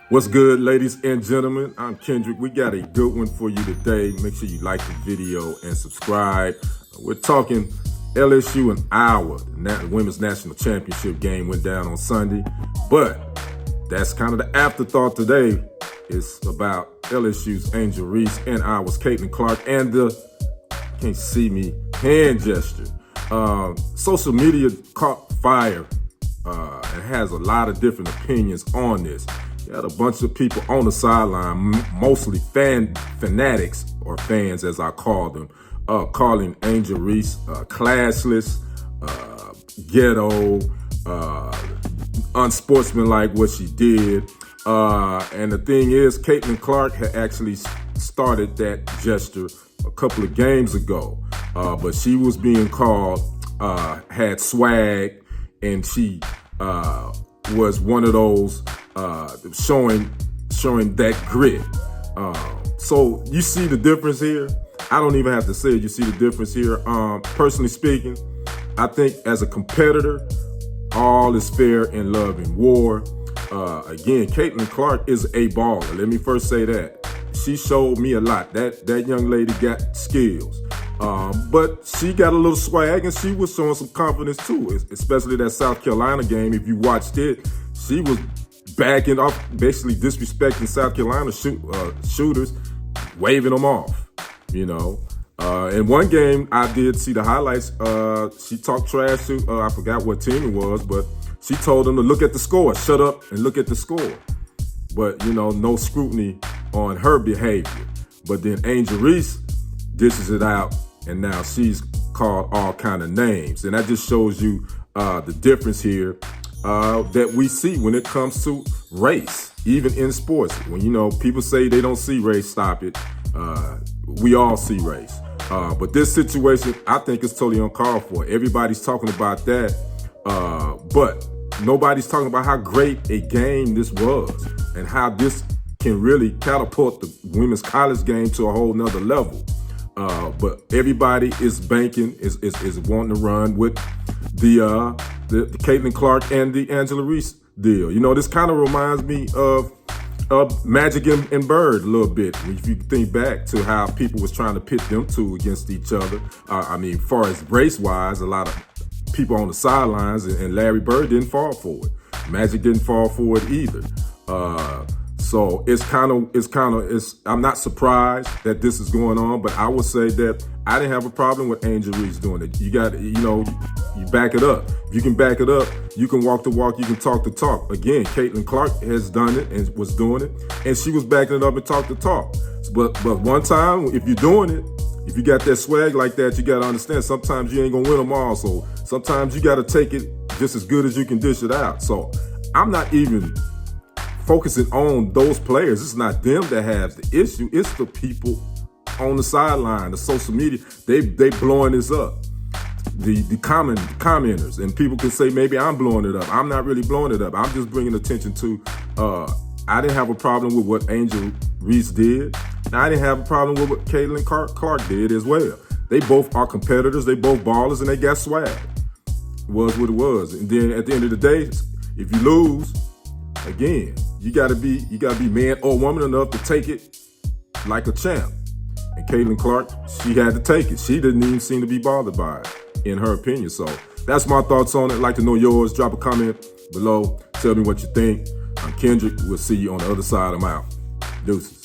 What's good, ladies and gentlemen? I'm Kendrick. We got a good one for you today. Make sure you like the video and subscribe. We're talking LSU and Iowa. The Women's National Championship game went down on Sunday, but that's kind of the afterthought today. It's about LSU's Angel Reese and Iowa's Caitlyn Clark and the, can't see me, hand gesture. Social media caught fire and has a lot of different opinions on this. You had a bunch of people on the sideline, mostly fanatics or fans as I call them, calling Angel Reese classless, ghetto, unsportsmanlike what she did. And the thing is, Caitlyn Clark had actually started that gesture a couple of games ago, but she was being called, had swag, and she was one of those showing that grit. So you see the difference here. I don't even have to say it. You see the difference here. Personally speaking, I think as a competitor, all is fair in love and war. Again, Caitlyn Clark is a baller. Let me first say that. She showed me a lot. That young lady got skills. But she got a little swag and she was showing some confidence too, especially that South Carolina game. If you watched it, she was backing up, basically disrespecting South Carolina shooters, waving them off, you know. In one game, I did see the highlights. She talked trash to, I forgot what team it was, but she told them to look at the score, shut up and look at the score. But, you know, no scrutiny on her behavior. But then Angel Reese dishes it out, and now she's called all kind of names. And that just shows you the difference here that we see when it comes to race, even in sports. When, you know, people say they don't see race, stop it. We all see race. But this situation, I think is totally uncalled for. Everybody's talking about that, but nobody's talking about how great a game this was and how this can really catapult the women's college game to a whole nother level. But everybody is banking, is wanting to run with the Caitlyn Clark and the Angela Reese deal. You know, this kind of reminds me of Magic and Bird a little bit. If you think back to how people was trying to pit them two against each other. I mean, far as race-wise, a lot of people on the sidelines, and Larry Bird didn't fall for it. Magic didn't fall for it either. So I'm not surprised that this is going on, but I would say that I didn't have a problem with Angel Reese doing it. You got, you know, you back it up. If you can back it up, you can walk the walk, you can talk the talk. Again, Caitlyn Clark has done it and was doing it, and she was backing it up and talk the talk. But one time, if you're doing it, if you got that swag like that, you got to understand sometimes you ain't going to win them all. So sometimes you got to take it just as good as you can dish it out. So I'm not even focusing on those players. It's not them that have the issue. It's the people on the sideline, the social media. They blowing this up. The commenters, and people can say maybe I'm blowing it up. I'm not really blowing it up. I'm just bringing attention to. I didn't have a problem with what Angel Reese did. I didn't have a problem with what Caitlyn Clark did as well. They both are competitors. They both ballers, and they got swag. It was what it was. And then at the end of the day, if you lose, again, you gotta be man or woman enough to take it like a champ. And Caitlyn Clark, she had to take it. She didn't even seem to be bothered by it, in her opinion. So that's my thoughts on it. I'd like to know yours. Drop a comment below. Tell me what you think. I'm Kendrick. We'll see you on the other side. I'm out. Deuces.